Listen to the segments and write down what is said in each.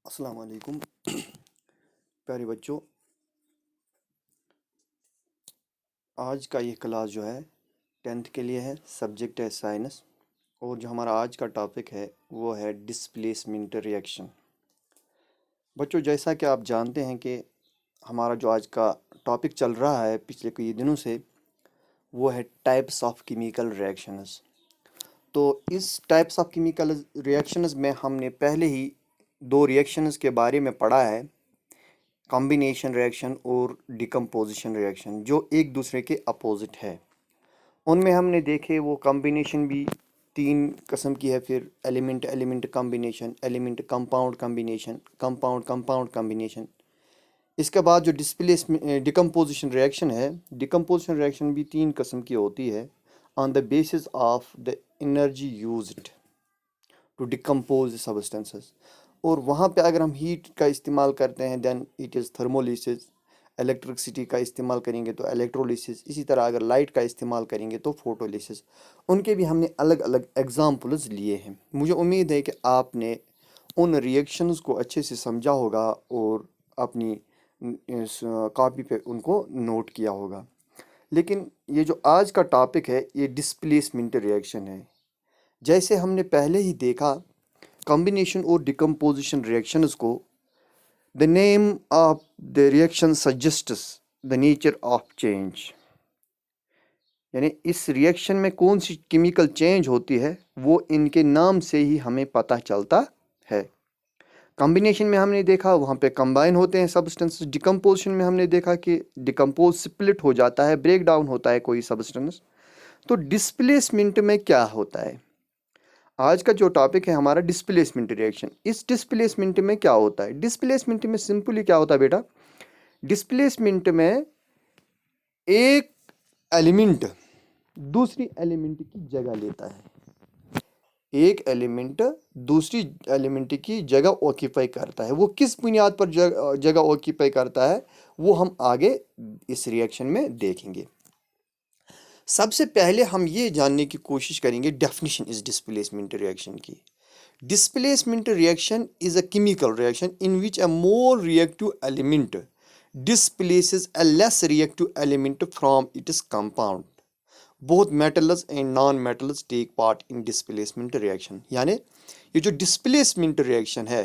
अस्सलाम वालेकुम प्यारे बच्चों। आज का ये क्लास जो है 10th के लिए है। सब्जेक्ट है साइंस और जो हमारा आज का टॉपिक है वो है डिस्प्लेसमेंट रिएक्शन। बच्चों, जैसा कि आप जानते हैं कि हमारा जो आज का टॉपिक चल रहा है पिछले कई दिनों से वो है टाइप्स ऑफ केमिकल रिएक्शंस। तो इस टाइप्स ऑफ केमिकल रिएक्शंस में हमने पहले ही दो रिएक्शंस के बारे में पढ़ा है, कॉम्बिनेशन रिएक्शन और डिकम्पोजिशन रिएक्शन, जो एक दूसरे के अपोजिट है। उनमें हमने देखे वो कॉम्बिनेशन भी तीन किस्म की है, फिर element element combination, element compound combination, compound compound combination. इसके बाद जो डिकम्पोजिशन रिएक्शन है, डिकम्पोजिशन रिएक्शन भी तीन किस्म की होती है on the basis of the energy used to decompose substances. और वहाँ पे अगर हम हीट का इस्तेमाल करते हैं then it is thermolysis, electricity का इस्तेमाल करेंगे तो इलेक्ट्रोलिसिस, इसी तरह अगर लाइट का इस्तेमाल करेंगे तो फोटोलिसिस। उनके भी हमने अलग अलग एग्जाम्पल्स लिए हैं। मुझे उम्मीद है कि आपने उन रिएक्शंस को अच्छे से समझा होगा और अपनी इस कॉपी पे उनको नोट किया होगा। लेकिन ये जो आज का टॉपिक है ये डिस्प्लेसमेंट रिएक्शन है। जैसे हमने पहले ही देखा, कॉम्बिनेशन और डिकम्पोजिशन रिएक्शंस को the name of the reaction suggests the nature of change, यानी इस रिएक्शन में कौन सी केमिकल चेंज होती है वो इनके नाम से ही हमें पता चलता है। कॉम्बिनेशन में हमने देखा वहाँ पे कंबाइन होते हैं सब्सटेंसेस। डिकम्पोजिशन में हमने देखा कि डिकम्पोज स्प्लिट हो जाता है, ब्रेक डाउन होता है कोई सब्सटेंस। तो डिस्प्लेसमेंट में क्या होता है? आज का जो टॉपिक है हमारा डिस्प्लेसमेंट रिएक्शन। इस डिस्प्लेसमेंट में क्या होता है? डिस्प्लेसमेंट में सिंपली क्या होता है बेटा, डिस्प्लेसमेंट में एक एलिमेंट दूसरी एलिमेंट की जगह लेता है। एक एलिमेंट दूसरी एलिमेंट की जगह ऑक्यूपाई करता है। वो किस बुनियाद पर जगह ऑक्यूपाई करता है वो हम आगे इस रिएक्शन में देखेंगे। सबसे पहले हम ये जानने की कोशिश करेंगे डेफिनेशन इस डिस्प्लेसमेंट रिएक्शन की। Displacement reaction is a chemical reaction in which a more reactive element displaces a less reactive element from its compound. Both metals and non-metals take part in displacement reaction. यानी ये जो displacement reaction है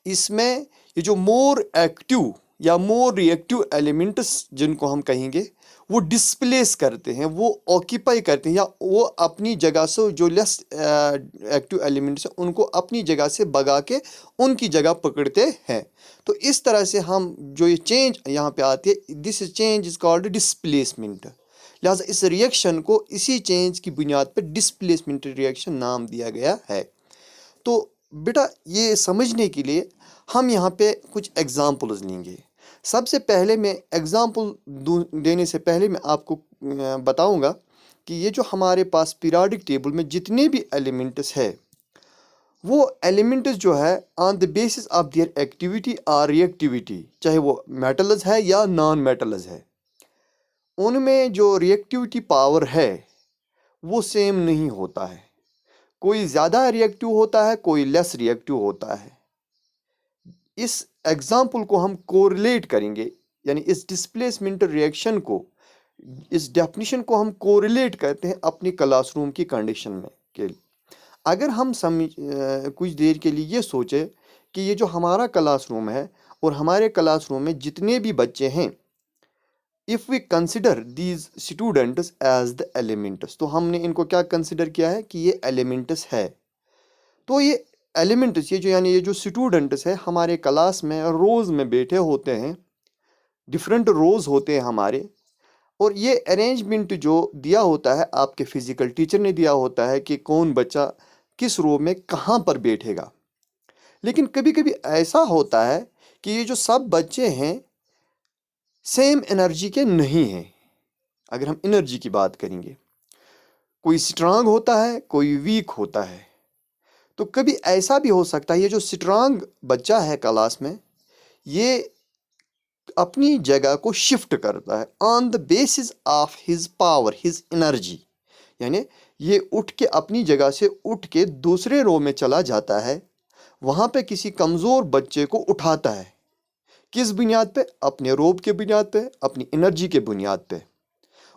इसमें ये जो more active या more reactive elements जिनको हम कहेंगे वो डिस्प्लेस करते हैं, वो ऑक्यूपाई करते हैं, या वो अपनी जगह से जो लेस एक्टिव एलिमेंट्स हैं उनको अपनी जगह से भगा के उनकी जगह पकड़ते हैं। तो इस तरह से हम जो ये चेंज यहाँ पे आती है, this change is called displacement. लिहाजा इस रिएक्शन को इसी चेंज की बुनियाद पर डिस्प्लेसमेंट रिएक्शन नाम दिया गया है। तो बेटा ये समझने के लिए हम यहाँ पे कुछ एग्जाम्पल्स लेंगे। सबसे पहले मैं एग्जाम्पल देने से पहले मैं आपको बताऊंगा कि ये जो हमारे पास पीरियोडिक टेबल में जितने भी एलिमेंट्स है वो एलिमेंट्स जो है on the basis of their activity और रिएक्टिविटी, चाहे वो मेटल्स है या नॉन मेटल्स है, उनमें जो रिएक्टिविटी पावर है वो सेम नहीं होता है। कोई ज़्यादा रिएक्टिव होता है, कोई लेस रिएक्टिव होता है। इस एग्जाम्पल को हम कोरिलेट करेंगे, यानी इस डिस्प्लेसमेंट रिएक्शन को, इस डेफिनेशन को हम कोरिलेट करते हैं अपनी क्लासरूम की कंडीशन में के लिए। अगर हम कुछ देर के लिए ये सोचे कि ये जो हमारा क्लासरूम है और हमारे क्लासरूम में जितने भी बच्चे हैं, if we consider these students as the elements, तो हमने इनको क्या कंसिडर किया है कि ये एलिमेंट्स है। तो ये एलिमेंट्स, ये जो यानी ये जो स्टूडेंट्स है हमारे क्लास में रोज़ में बैठे होते हैं, डिफरेंट रोज़ होते हैं हमारे, और ये अरेंजमेंट जो दिया होता है आपके फिजिकल टीचर ने दिया होता है कि कौन बच्चा किस रो में कहाँ पर बैठेगा। लेकिन कभी कभी ऐसा होता है कि ये जो सब बच्चे हैं सेम एनर्जी के नहीं हैं। अगर हम एनर्जी की बात करेंगे, कोई स्ट्रांग होता है, कोई वीक होता है। तो कभी ऐसा भी हो सकता है ये जो स्ट्रांग बच्चा है क्लास में, ये अपनी जगह को शिफ्ट करता है on the basis of his power, his energy, यानी ये उठ के अपनी जगह से उठ के दूसरे रो में चला जाता है। वहां पे किसी कमजोर बच्चे को उठाता है। किस बुनियाद पे? अपने रोब के बुनियाद पे, अपनी एनर्जी के बुनियाद पे।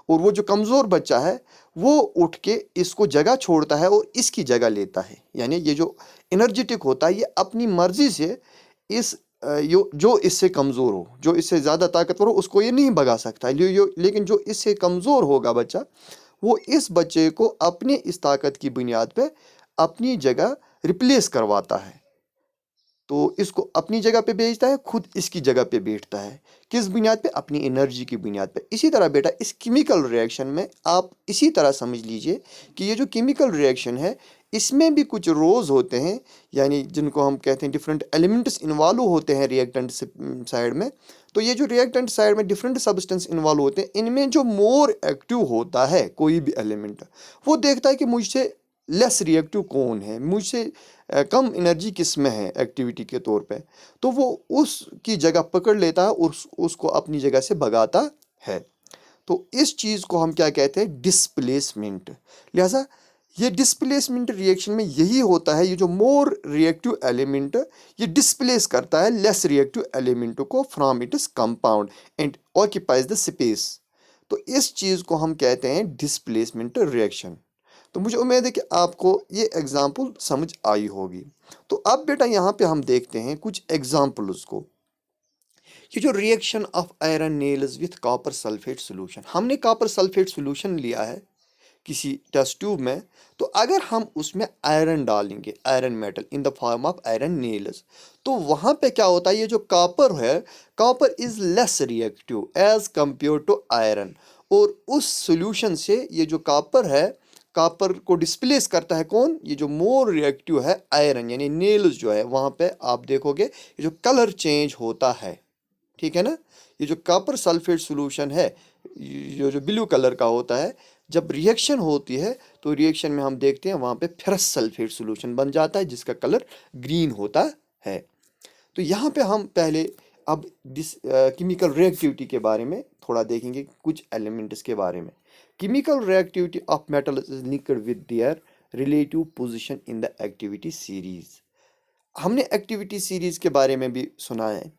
और वो जो कमजोर बच्चा है वो उठ के इसको जगह छोड़ता है और इसकी जगह लेता है। यानी ये जो एनर्जेटिक होता है ये अपनी मर्जी से इस जो इससे कमजोर हो, जो इससे ज्यादा ताकतवर हो, उसको ये नहीं भगा सकता है। लेकिन जो इससे कमजोर होगा बच्चा, वो इस बच्चे को अपने इस ताकत की बुनियाद पे अपनी जगह रिप्लेस करवाता है। तो इसको अपनी जगह पे भेजता है, खुद इसकी जगह पे बैठता है। किस बुनियाद पे? अपनी एनर्जी की बुनियाद पे। इसी तरह बेटा इस केमिकल रिएक्शन में आप इसी तरह समझ लीजिए कि ये जो केमिकल रिएक्शन है इसमें भी कुछ रोज होते हैं, यानी जिनको हम कहते हैं डिफरेंट एलिमेंट्स इन्वॉल्व होते हैं रिएक्टेंट साइड में। तो ये जो रिएक्टेंट साइड में डिफरेंट सब्सटेंस इन्वॉल्व होते हैं, इनमें जो मोर एक्टिव होता है कोई भी एलिमेंट, वो देखता है कि मुझसे लेस रिएक्टिव कौन है, मुझसे कम एनर्जी किस में है एक्टिविटी के तौर पे। तो वो उसकी जगह पकड़ लेता है और उसको अपनी जगह से भगाता है। तो इस चीज को हम क्या कहते हैं? डिस्प्लेसमेंट। लिहाजा ये डिस्प्लेसमेंट रिएक्शन में यही होता है, ये जो मोर रिएक्टिव एलिमेंट ये डिस्प्लेस करता है लेस रिएक्टिव एलिमेंट को from its compound and occupies the space. तो इस चीज को हम कहते हैं डिस्प्लेसमेंट रिएक्शन। तो मुझे उम्मीद है कि आपको ये एग्जाम्पल समझ आई होगी। तो अब बेटा यहाँ पे हम देखते हैं कुछ एग्जाम्पल्स को। ये जो reaction of iron nails with copper sulphate solution, हमने कॉपर सल्फेट सॉल्यूशन लिया है किसी टेस्ट ट्यूब में। तो अगर हम उसमें आयरन डालेंगे, iron metal in the form of iron nails, तो वहां पे क्या होता है? ये जो कॉपर है, copper is less reactive as compare to iron. और उस सॉल्यूशन से ये जो कॉपर है, कॉपर को डिस्प्लेस करता है कौन? ये जो मोर रिएक्टिव है आयरन, यानी नेल्स जो है, वहां पे आप देखोगे ये जो कलर चेंज होता है, ठीक है ना। ये जो कॉपर सल्फेट सॉल्यूशन है, ये जो ब्लू कलर का होता है, जब रिएक्शन होती है तो रिएक्शन में हम देखते हैं वहां पे फेरस सल्फेट सॉल्यूशन बन जाता है जिसका कलर ग्रीन होता है। तो यहाँ पे हम पहले अब केमिकल रिएक्टिविटी के बारे में थोड़ा देखेंगे, कुछ एलिमेंट्स के बारे में। Chemical reactivity of metal is linked with their relative position in the activity series. हमने एक्टिविटी सीरीज के बारे में भी सुना है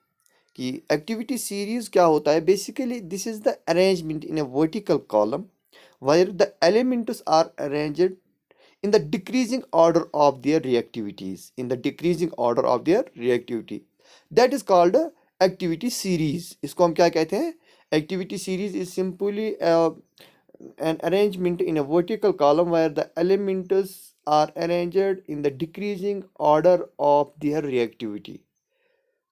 कि एक्टिविटी सीरीज क्या होता है। Basically this is the arrangement in a vertical column where the elements are arranged in the decreasing order of their reactivities, in the decreasing order of their reactivity, that is called a activity series। इसको हम क्या कहते हैं? activity series is simply an arrangement in a vertical column where the elements are arranged in the decreasing order of their reactivity।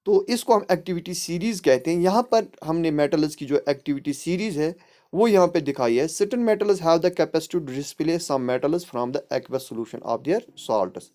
तो इसको हम activity series कहते हैं। यहाँ पर हमने मेटल्स की जो एक्टिविटी सीरीज है वो यहाँ पे दिखाई है। certain metals have the capacity to displace some metals from the aqueous solution of their salts।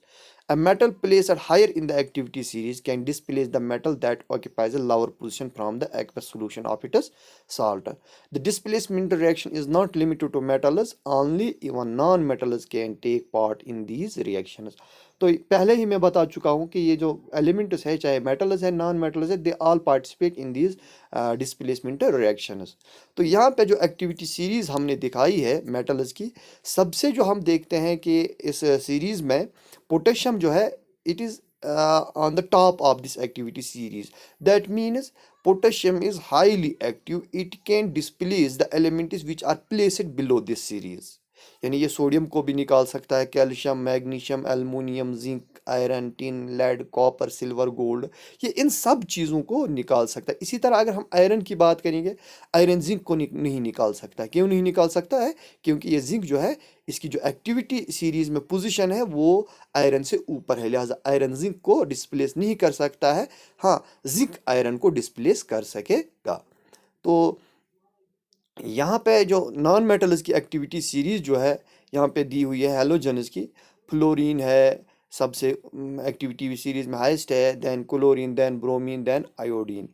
A metal placed higher in the activity series can displace the metal that occupies a lower position from the aqueous solution of its salt। The displacement reaction is not limited to metals, only even non-metals can take part in these reactions। तो पहले ही मैं बता चुका हूँ कि ये जो elements है, चाहे मेटल्स है नॉन मेटल्स है, they all participate in these displacement reactions. तो यहाँ पे जो एक्टिविटी सीरीज हमने दिखाई है मेटल्स की, सबसे जो हम देखते हैं कि इस सीरीज में पोटेशियम जो है it is on the top of this activity series। That means potassium is highly active, it can displace the elements which are placed below this series। यानी ये सोडियम को भी निकाल सकता है, calcium, magnesium, aluminium, zinc, iron, tin, lead, copper, silver, gold, ये इन सब चीज़ों को निकाल सकता है। इसी तरह अगर हम आयरन की बात करेंगे, आयरन जिंक को नहीं निकाल सकता। क्यों नहीं निकाल सकता है? क्योंकि ये जिंक जो है इसकी जो एक्टिविटी सीरीज में पोजीशन है वो आयरन से ऊपर है, लिहाजा आयरन जिंक को डिस्प्लेस नहीं कर सकता है। हाँ, जिंक आयरन को डिस्प्लेस कर सकेगा। तो यहाँ पे जो नॉन मेटल्स की एक्टिविटी सीरीज जो है यहाँ पे दी हुई है हैलोजन्स की। फ्लोरीन है सबसे एक्टिविटी सीरीज में हाईएस्ट है, then chlorine, then bromine, then iodine.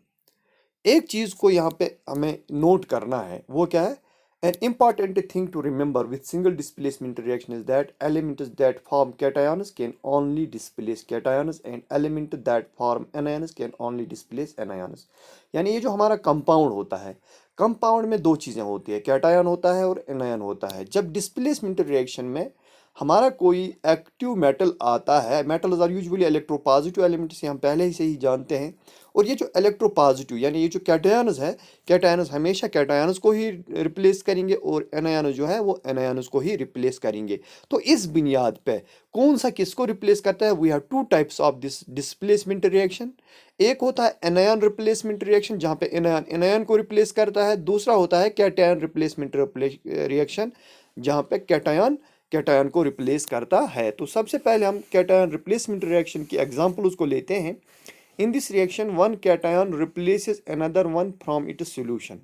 एक चीज को यहाँ पे हमें नोट करना है, वो क्या है? An important thing to remember with single displacement reaction is that elements that form cations can only displace cations and elements that form anions can only displace anions। यानी ये जो हमारा कंपाउंड होता है, कंपाउंड में दो चीज़ें होती है, कैटायन होता है और एनायन होता है। जब डिस्प्लेसमेंट रिएक्शन में हमारा कोई एक्टिव मेटल आता है, metals are usually electropositive elements, हम पहले ही से ही जानते हैं। और ये जो इलेक्ट्रोपॉजिटिव यानी ये जो कैटायंस है, कैटायंस हमेशा कैटायंस को ही रिप्लेस करेंगे और एनायंस जो है वो एनायंस को ही रिप्लेस करेंगे। तो इस बुनियाद पे कौन सा किसको रिप्लेस करता है, we have two types of this displacement reaction. एक होता है एनायन रिप्लेसमेंट रिएक्शन जहाँ पे एनायन एनायन को रिप्लेस करता है, दूसरा होता है कैटायन रिप्लेसमेंट रिएक्शन जहाँ पे कैटायन कैटायन को रिप्लेस करता है। तो सबसे पहले हम कैटायन रिप्लेसमेंट रिएक्शन की एग्जांपल उसको लेते हैं। In this reaction one cation replaces another one from its solution.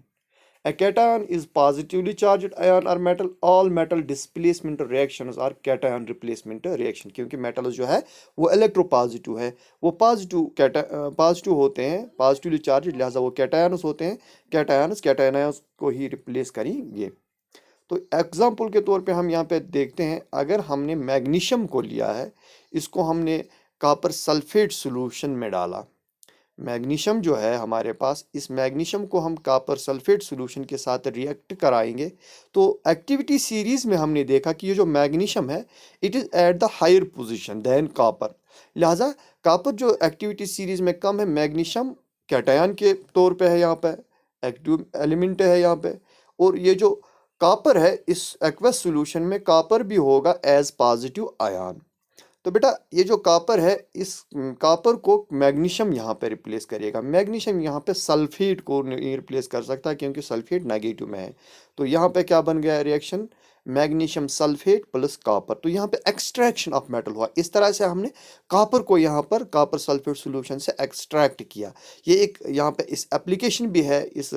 A cation is positively charged ion or metal. All metal displacement reactions are cation replacement reaction, क्योंकि metals जो है वो electropositive है, वो पॉजिटिव होते हैं, पॉजिटिवली चार्ज, लिहाजा वो कैटायंस होते हैं। कैटायंस को ही रिप्लेस करेंगे। तो एग्जाम्पल के तौर पे हम यहाँ पे देखते हैं, अगर हमने मैग्नीशियम को लिया है, इसको हमने कॉपर सल्फेट सॉल्यूशन में डाला। मैग्नीशियम जो है हमारे पास, इस मैग्नीशियम को हम कॉपर सल्फेट सॉल्यूशन के साथ रिएक्ट कराएंगे। तो एक्टिविटी सीरीज में हमने देखा कि ये जो मैग्नीशियम है it is at the higher position than copper, लिहाजा कॉपर जो एक्टिविटी सीरीज में कम है, मैग्नीशियम कैटायन के तौर पे है, यहाँ पे एक्टिव एलिमेंट है यहाँ पे। और ये जो कॉपर है इस एक्वस सॉल्यूशन में कॉपर भी होगा एज पॉजिटिव आयन। तो बेटा ये जो कॉपर है, इस कॉपर को मैग्नीशियम यहाँ पे रिप्लेस करेगा। मैग्नीशियम यहाँ पे सल्फेट को नहीं रिप्लेस कर सकता क्योंकि सल्फेट नेगेटिव में है। तो यहाँ पे क्या बन गया reaction, magnesium sulphate plus copper. तो यहाँ पे एक्सट्रैक्शन ऑफ मेटल हुआ। इस तरह से हमने कॉपर को यहाँ पर कॉपर सल्फेट सॉल्यूशन से एक्सट्रैक्ट किया। ये एक यहाँ पे इस एप्लीकेशन भी है इस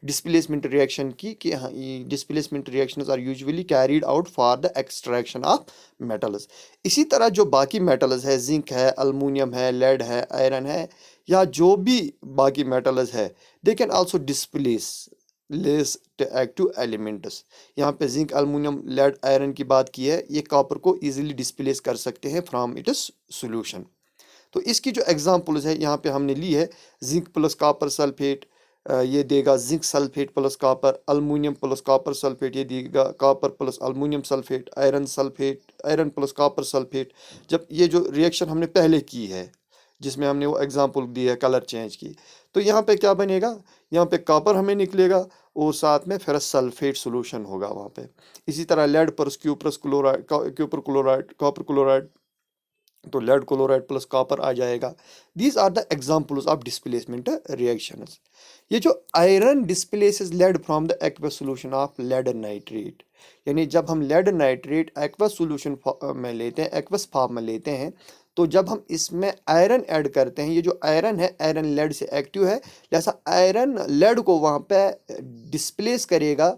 डिस्प्लेसमेंट रिएक्शन की कि हाँ, displacement reactions are usually carried out for the extraction of metals. इसी तरह जो बाकी मेटल्स है, जिंक है, अल्मुनियम है, लेड है, आयरन है, या जो भी बाकी मेटल्स है, they can also displace less active elements. यहाँ पे जिंक, अल्मुनियम, लेड, आयरन की बात की है, ये कॉपर को इजीली डिस्प्लेस कर सकते हैं फ्रॉम इट्स सॉल्यूशन। तो इसकी जो एग्जांपल्स है यहाँ पे हमने ली है, जिंक प्लस कॉपर सल्फेट, ये देगा zinc sulphate plus copper, aluminium plus copper sulphate ये देगा copper plus aluminium sulphate, iron plus copper sulphate. जब ये जो रिएक्शन हमने पहले की है जिसमें हमने वो एग्जांपल दी है कलर चेंज की, तो यहाँ पे क्या बनेगा, यहाँ पे कॉपर हमें निकलेगा और साथ में फेरस सल्फेट सॉल्यूशन होगा वहाँ पे। इसी तरह lead plus cuprous chloride, cupric chloride, copper chloride, तो लेड क्लोराइड प्लस कॉपर आ जाएगा। These are the examples of displacement reactions. ये जो iron displaces lead from the aqueous solution of lead nitrate, यानी जब हम लेड नाइट्रेट एक्वस सॉल्यूशन में लेते हैं, एक्वस फॉर्म में लेते हैं, तो जब हम इसमें आयरन ऐड करते हैं, ये जो आयरन है आयरन लेड से एक्टिव है, जैसा आयरन लेड को वहाँ पे डिस्प्लेस करेगा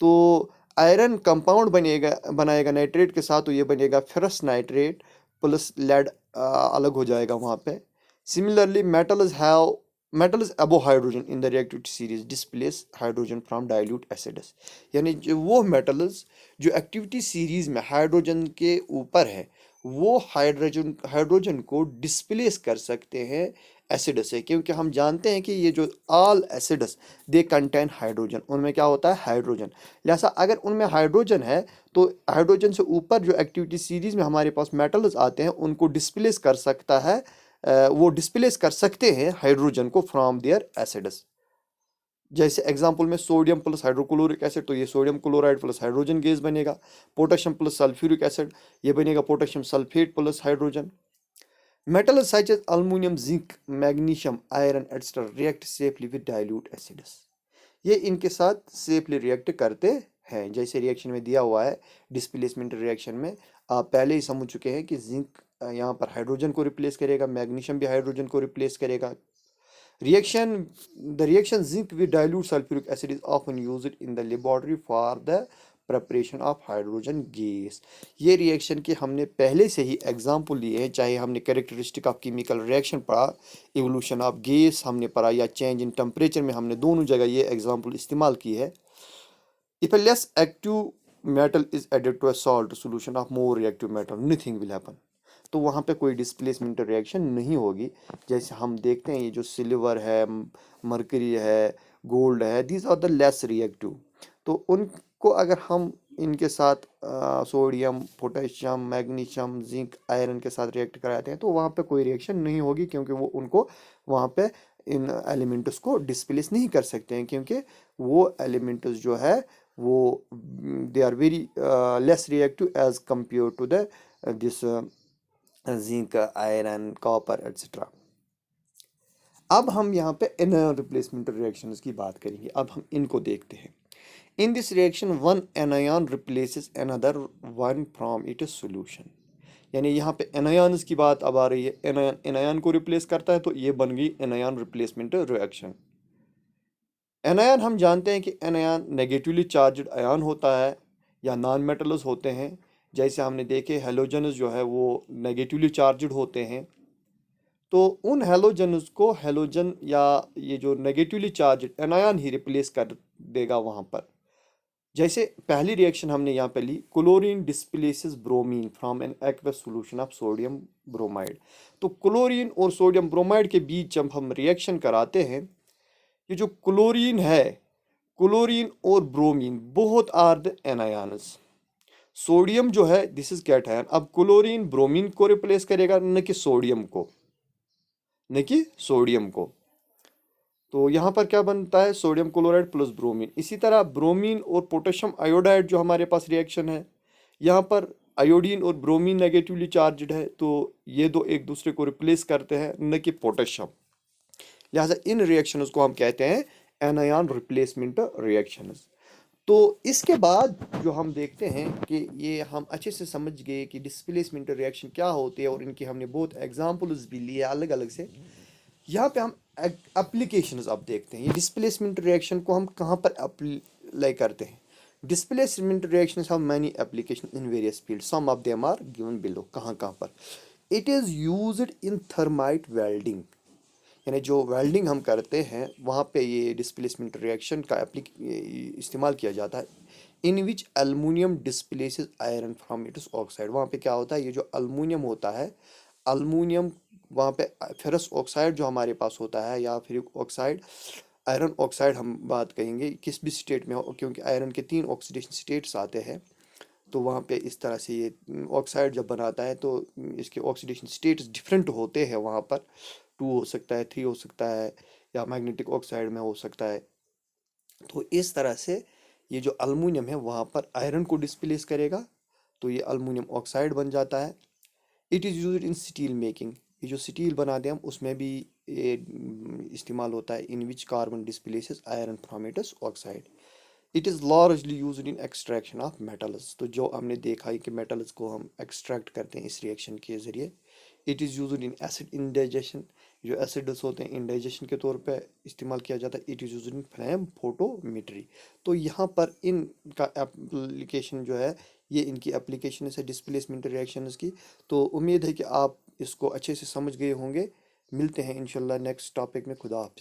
तो आयरन कंपाउंड बनाएगा नाइट्रेट के साथ, तो ये बनेगा फेरस नाइट्रेट प्लस लेड अलग हो जाएगा वहाँ पे। Similarly metals above hydrogen in the reactivity series displace hydrogen from dilute acids, यानी जो वो मेटल्स जो एक्टिविटी सीरीज में हाइड्रोजन के ऊपर है वो हाइड्रोजन को डिस्प्लेस कर सकते हैं एसिड से, क्योंकि हम जानते हैं कि ये जो all acids they contain hydrogen, उनमें क्या होता है हाइड्रोजन। लिहाजा अगर उनमें हाइड्रोजन है तो हाइड्रोजन से ऊपर जो एक्टिविटी सीरीज में हमारे पास मेटल्स आते हैं उनको डिस्प्लेस कर सकता है, वो डिस्प्लेस कर सकते हैं हाइड्रोजन को फ्रॉम देयर एसिड्स। जैसे एग्जांपल में सोडियम प्लस हाइड्रोक्लोरिक एसिड, तो ये sodium chloride plus hydrogen gas बनेगा। पोटेशियम प्लस सल्फ्यूरिक एसिड, ये बनेगा potassium sulphate plus hydrogen. Metals such as aluminum, zinc, magnesium, iron, etc. react safely with dilute acids. ये इनके साथ safely react करते हैं, जैसे रिएक्शन में दिया हुआ है डिस्प्लेसमेंट रिएक्शन में आप पहले ही समझ चुके हैं कि जिंक यहाँ पर हाइड्रोजन को रिप्लेस करेगा, मैग्नीशियम भी हाइड्रोजन को रिप्लेस करेगा। The reaction zinc with dilute sulfuric acid is often used in the laboratory for the preparation of hydrogen gas. ये रिएक्शन के हमने पहले से ही एग्जाम्पल लिए हैं, चाहे हमने कैरेक्टरिस्टिक ऑफ केमिकल रिएक्शन पढ़ा, इवोल्यूशन ऑफ गैस हमने पढ़ा, या चेंज इन टेम्परेचर में हमने दोनों जगह ये एग्जाम्पल इस्तेमाल की है। If a less active metal is added to a salt solution of more reactive metal, nothing will happen. तो वहाँ पे कोई डिस्प्लेसमेंट रिएक्शन नहीं होगी। जैसे हम देखते हैं ये जो सिल्वर है, मरकरी है, गोल्ड है, these are the less reactive, तो को अगर हम इनके साथ sodium, potassium, magnesium, zinc, iron के साथ रिएक्ट कराते हैं तो वहाँ पे कोई रिएक्शन नहीं होगी, क्योंकि वो उनको वहाँ पे इन एलिमेंट्स को डिस्प्लेस नहीं कर सकते हैं, क्योंकि वो एलिमेंट्स जो है वो they are very less reactive as compare to the this zinc, iron, copper etcetera. अब हम यहाँ पे एनायन रिप्लेसमेंट रिएक्शंस की बात करेंगे। अब हम इनको देखते हैं। In this reaction, one anion replaces another one from its solution. यानी यहाँ पे एनायंस की बात अब आ रही है। एनायन को रिप्लेस करता है तो ये बन गई एनायन रिप्लेसमेंट रिएक्शन। एनायन हम जानते हैं कि एनायन नेगेटिवली चार्ज्ड आयन होता है या नॉन मेटल्स होते हैं। जैसे हमने देखे हेलोजन्स जो है वो नेगेटिवली चार्ज्ड होते हैं, तो उन हेलोजन्स को हेलोजन या ये जो नेगेटिवली चार्ज्ड एनायन ही रिप्लेस कर देगा वहाँ पर। जैसे पहली रिएक्शन हमने यहाँ पे ली, chlorine displaces bromine from an aqueous solution of sodium bromide. तो क्लोरीन और सोडियम ब्रोमाइड के बीच जब हम रिएक्शन कराते हैं, ये जो क्लोरीन है, क्लोरीन और bromine both are the anions. Sodium जो है दिस इज कैटायन। अब क्लोरीन ब्रोमीन को रिप्लेस करेगा, न कि सोडियम को, न कि सोडियम को। तो यहाँ पर क्या बनता है, सोडियम क्लोराइड प्लस ब्रोमीन। इसी तरह ब्रोमीन और पोटेशियम आयोडाइड जो हमारे पास रिएक्शन है, यहाँ पर आयोडीन और ब्रोमीन नेगेटिवली चार्ज्ड है, तो ये दो एक दूसरे को रिप्लेस करते हैं, न कि पोटेशियम। लिहाजा इन रिएक्शंस को हम कहते हैं एनायन रिप्लेसमेंट रिएक्शंस। तो इसके बाद जो हम देखते हैं कि ये हम अच्छे से समझ गए कि डिस्प्लेसमेंट रिएक्शन क्या होती है, और इनकी हमने बहुत एग्जाम्पल्स भी लिए अलग अलग से। यहाँ पे हम एप्लीकेशंस अब देखते हैं, ये डिस्प्लेसमेंट रिएक्शन को हम कहाँ पर अप्लाई करते हैं। Displacement reactions have many application in various field, some of them are given below. कहाँ कहाँ पर it is used in thermite welding, यानी जो वेल्डिंग हम करते हैं वहाँ पे ये डिस्प्लेसमेंट रिएक्शन का इस्तेमाल किया जाता है। In which aluminium displaces iron from its oxide. वहाँ पे क्या होता है, ये जो अल्मुनियम होता है, अल्मुनियम वहाँ पे फेरस ऑक्साइड जो हमारे पास होता है, या फिर ऑक्साइड, आयरन ऑक्साइड हम बात कहेंगे किस भी स्टेट में हो, क्योंकि आयरन के 3 ऑक्सीडेशन स्टेट्स आते हैं। तो वहाँ पे इस तरह से ये ऑक्साइड जब बनाता है तो इसके ऑक्सीडेशन स्टेट्स डिफरेंट होते हैं। वहाँ पर 2 हो सकता है, 3 हो सकता है, या मैग्नेटिक ऑक्साइड में हो सकता है। तो इस तरह से ये जो अल्मुनियम है वहाँ पर आयरन को डिस्प्लेस करेगा, तो ये अल्मुनियम ऑक्साइड बन जाता है। It is used in steel making, ये जो स्टील बनाते हैं हम उसमें भी ये इस्तेमाल होता है। In which carbon displaces iron from its oxide. It is largely used in extraction of metals. तो जो हमने देखा है कि मेटल्स को हम एक्सट्रैक्ट करते हैं इस रिएक्शन के ज़रिए। It is used in acid indigestion, जो एसिड्स होते हैं इंडाइजेशन के तौर पे इस्तेमाल किया जाता है। It is used in flame photometry. तो यहाँ पर इनका एप्लीकेशन जो है, ये इनकी एप्लीकेशन है डिस्प्लेसमेंट रिएक्शंस की। तो उम्मीद है कि आप इसको अच्छे से समझ गए होंगे। मिलते हैं इंशाल्लाह नेक्स्ट टॉपिक में। खुदा हाफिज़।